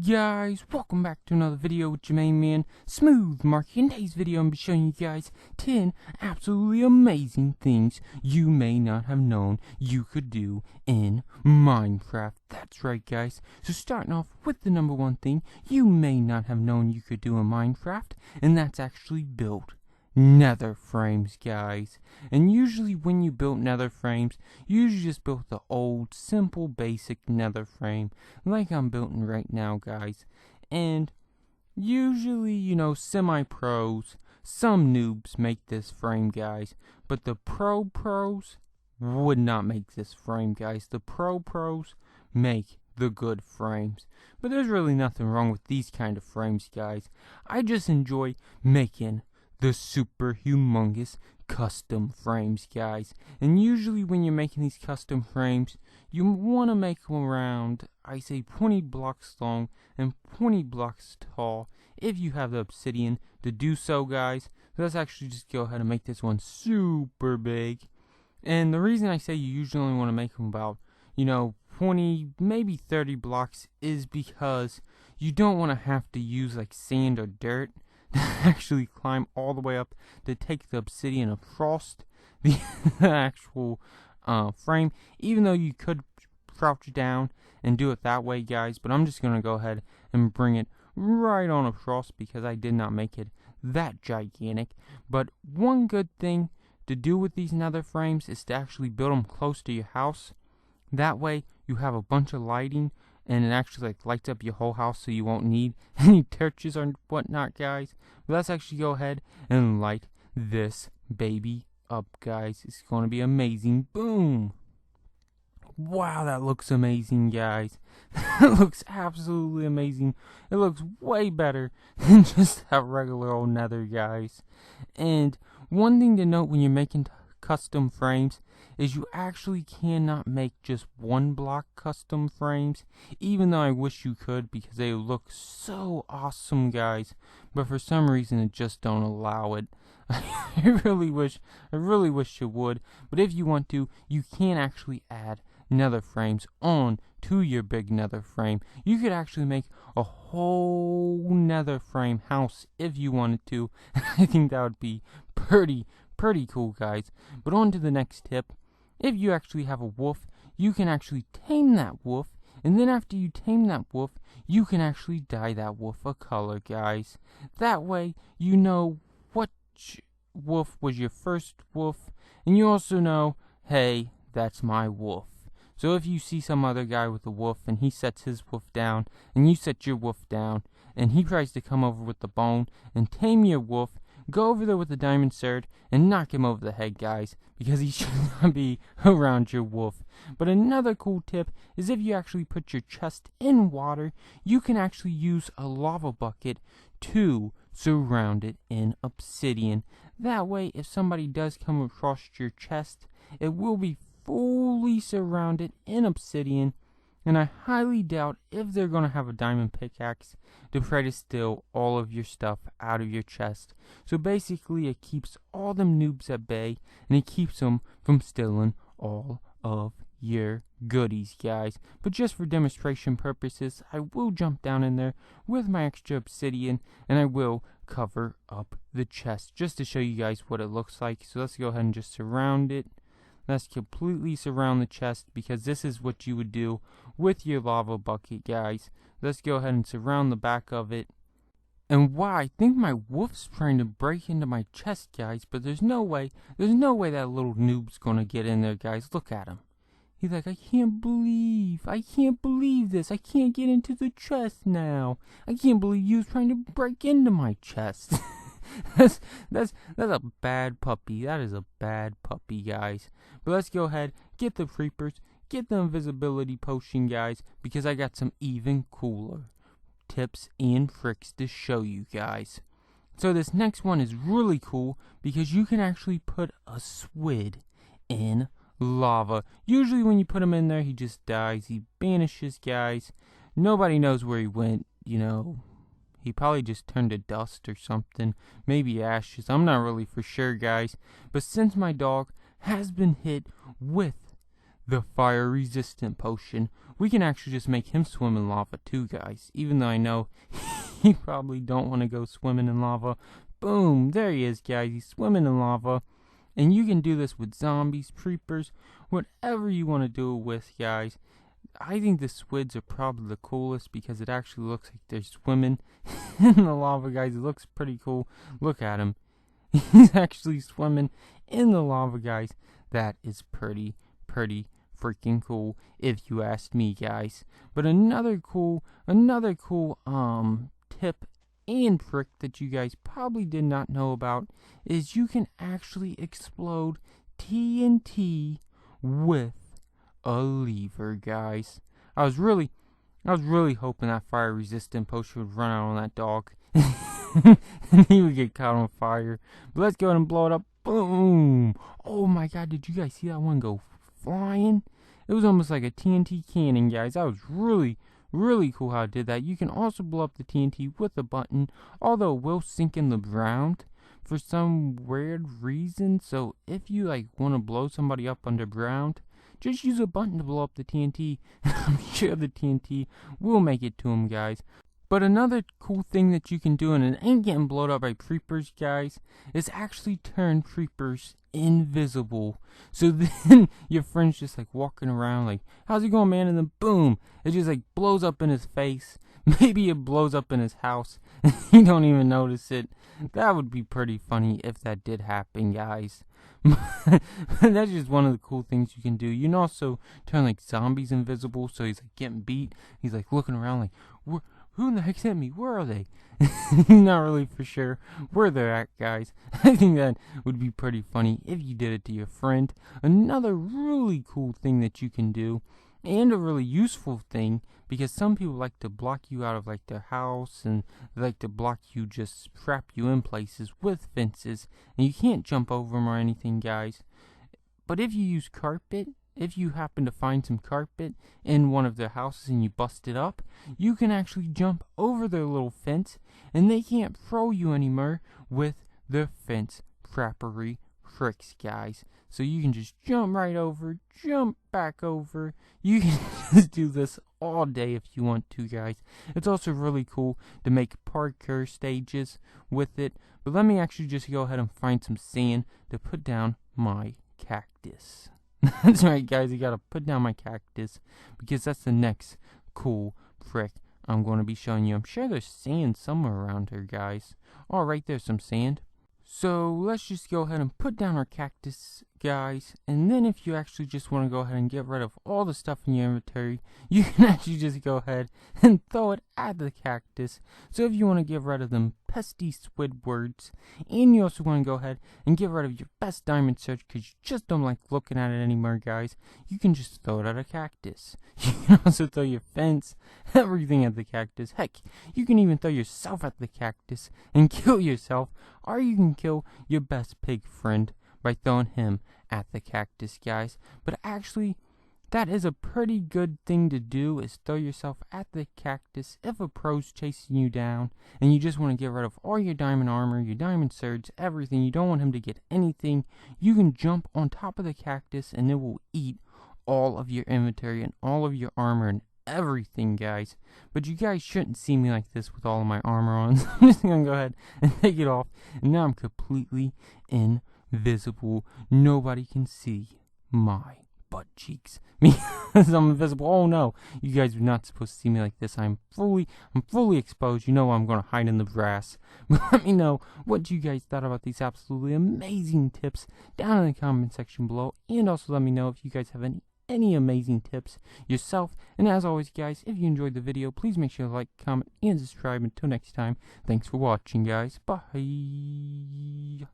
guys, welcome back to another video with your main man, Smooth Mark. In today's video, I'm going to be showing you guys 10 absolutely amazing things you may not have known you could do in Minecraft. That's right, guys. So starting off with the number one thing you may not have known you could do in Minecraft, and that's actually build Nether Frames, guys. And usually when you build Nether Frames, you usually just built the old, simple, basic Nether Frame, like I'm building right now, guys. And usually, you know, semi-pros, some noobs make this frame, guys. But the pros would not make this frame, guys. The pros make the good frames. But there's really nothing wrong with these kind of frames, guys. I just enjoy making the super humongous custom frames, guys. And usually when you're making these custom frames, you want to make them around, I say, 20 blocks long and 20 blocks tall if you have the obsidian to do so, guys. Let's actually just go ahead and make this one super big. And the reason I say you usually only want to make them about, you know, 20, maybe 30 blocks is because you don't want to have to use like sand or dirt actually climb all the way up to take the obsidian across the actual frame, even though you could crouch down and do it that way, guys. But I'm just gonna go ahead and bring it right on across because I did not make it that gigantic. But one good thing to do with these nether frames is to actually build them close to your house. That way you have a bunch of lighting and it actually like lights up your whole house, so you won't need any torches or whatnot, guys. But let's actually go ahead and light this baby up, guys. It's going to be amazing. Boom! Wow, that looks amazing, guys. It looks absolutely amazing. It looks way better than just that regular old nether, guys. And one thing to note when you're making custom frames is you actually cannot make just one block custom frames, even though I wish you could because they look so awesome, guys. But for some reason it just don't allow it. I really wish it would. But if you want to, you can actually add nether frames on to your big nether frame. You could actually make a whole nether frame house if you wanted to. I think that would be pretty cool, guys. But on to the next tip. If you actually have a wolf, you can actually tame that wolf, and then after you tame that wolf, you can actually dye that wolf a color, guys. That way you know what wolf was your first wolf, and you also know, hey, that's my wolf. So if you see some other guy with a wolf and he sets his wolf down and you set your wolf down and he tries to come over with the bone and tame your wolf, go over there with the diamond sword and knock him over the head, guys, because he should not be around your wolf. But another cool tip is if you actually put your chest in water, you can actually use a lava bucket to surround it in obsidian. That way, if somebody does come across your chest, it will be fully surrounded in obsidian. And I highly doubt if they're going to have a diamond pickaxe to try to steal all of your stuff out of your chest. So basically it keeps all them noobs at bay, and it keeps them from stealing all of your goodies, guys. But just for demonstration purposes, I will jump down in there with my extra obsidian, and I will cover up the chest just to show you guys what it looks like. So let's go ahead and just surround it. Let's completely surround the chest because this is what you would do with your lava bucket, guys. Let's go ahead and surround the back of it. And wow, I think my wolf's trying to break into my chest, guys, but there's no way that little noob's gonna get in there, guys. Look at him. He's like, I can't believe this. I can't get into the chest now. I can't believe you was trying to break into my chest. That's a bad puppy. That is a bad puppy, guys. But let's go ahead, get the creepers, get the invisibility potion, guys, because I got some even cooler tips and tricks to show you guys. So this next one is really cool because you can actually put a squid in lava. Usually when you put him in there, he just dies. He vanishes, guys. Nobody knows where he went, you know. He probably just turned to dust or something, maybe ashes. I'm not really for sure, guys. But since my dog has been hit with the fire resistant potion. We can actually just make him swim in lava too, guys, even though I know you probably don't want to go swimming in lava. Boom, there he is, guys. He's swimming in lava. And you can do this with zombies, creepers, whatever you want to do it with, guys. I think the squids are probably the coolest because it actually looks like they're swimming in the lava, guys. It looks pretty cool. Look at him. He's actually swimming in the lava, guys. That is pretty freaking cool, if you ask me, guys. But another cool tip and trick that you guys probably did not know about is you can actually explode TNT with a lever, guys. I was really hoping that fire resistant potion would run out on that dog and he would get caught on fire. But let's go ahead and blow it up. Boom! Oh my god, did you guys see that one go flying? It was almost like a TNT cannon, guys. That was really cool how I did that. You can also blow up the TNT with a button, although it will sink in the ground for some weird reason. So if you want to blow somebody up underground, just use a button to blow up the TNT. I'm sure the TNT will make it to him, guys. But another cool thing that you can do, and it ain't getting blown up by creepers, guys, is actually turn creepers invisible. So then your friend's just walking around like, how's it going, man? And then boom, it just blows up in his face. Maybe it blows up in his house and you don't even notice it. That would be pretty funny if that did happen, guys. That's just one of the cool things you can do. You can also turn zombies invisible, so he's getting beat. He's looking around like, who in the heck sent me? Where are they? Not really for sure where they're at, guys. I think that would be pretty funny if you did it to your friend. Another really cool thing that you can do, and a really useful thing, because some people like to block you out of their house, and they like to block you, just trap you in places with fences, and you can't jump over them or anything, guys. But if you use carpet, if you happen to find some carpet in one of their houses and you bust it up, you can actually jump over their little fence and they can't throw you anymore with the fence trappery tricks, guys. So you can just jump right over, jump back over. You can just do this all day if you want to, guys. It's also really cool to make parkour stages with it. But let me actually just go ahead and find some sand to put down my cactus. That's right, guys, I gotta put down my cactus because that's the next cool trick I'm going to be showing you. I'm sure there's sand somewhere around here, guys. Oh, right there's some sand. So let's just go ahead and put down our cactus, guys. And then if you actually just want to go ahead and get rid of all the stuff in your inventory, you can actually just go ahead and throw it at the cactus. So if you want to get rid of them pesky Squidwards, and you also want to go ahead and get rid of your best diamond search because you just don't like looking at it anymore, guys, you can just throw it at a cactus. You can also throw your fence, everything at the cactus. Heck, you can even throw yourself at the cactus and kill yourself, or you can kill your best pig friend by throwing him at the cactus, guys. But actually, that is a pretty good thing to do, is throw yourself at the cactus if a pro's chasing you down and you just want to get rid of all your diamond armor, your diamond swords, everything. You don't want him to get anything. You can jump on top of the cactus and it will eat all of your inventory and all of your armor and everything, guys. But you guys shouldn't see me like this with all of my armor on, so I'm just gonna go ahead and take it off, and now I'm completely invisible. Nobody can see my butt cheeks because I'm invisible. Oh no, you guys are not supposed to see me like this. I'm fully exposed. You know I'm gonna hide in the grass. But let me know what you guys thought about these absolutely amazing tips down in the comment section below, and also let me know if you guys have any amazing tips yourself. And as always, guys, if you enjoyed the video, please make sure to like, comment, and subscribe. Until next time, thanks for watching, guys. Bye.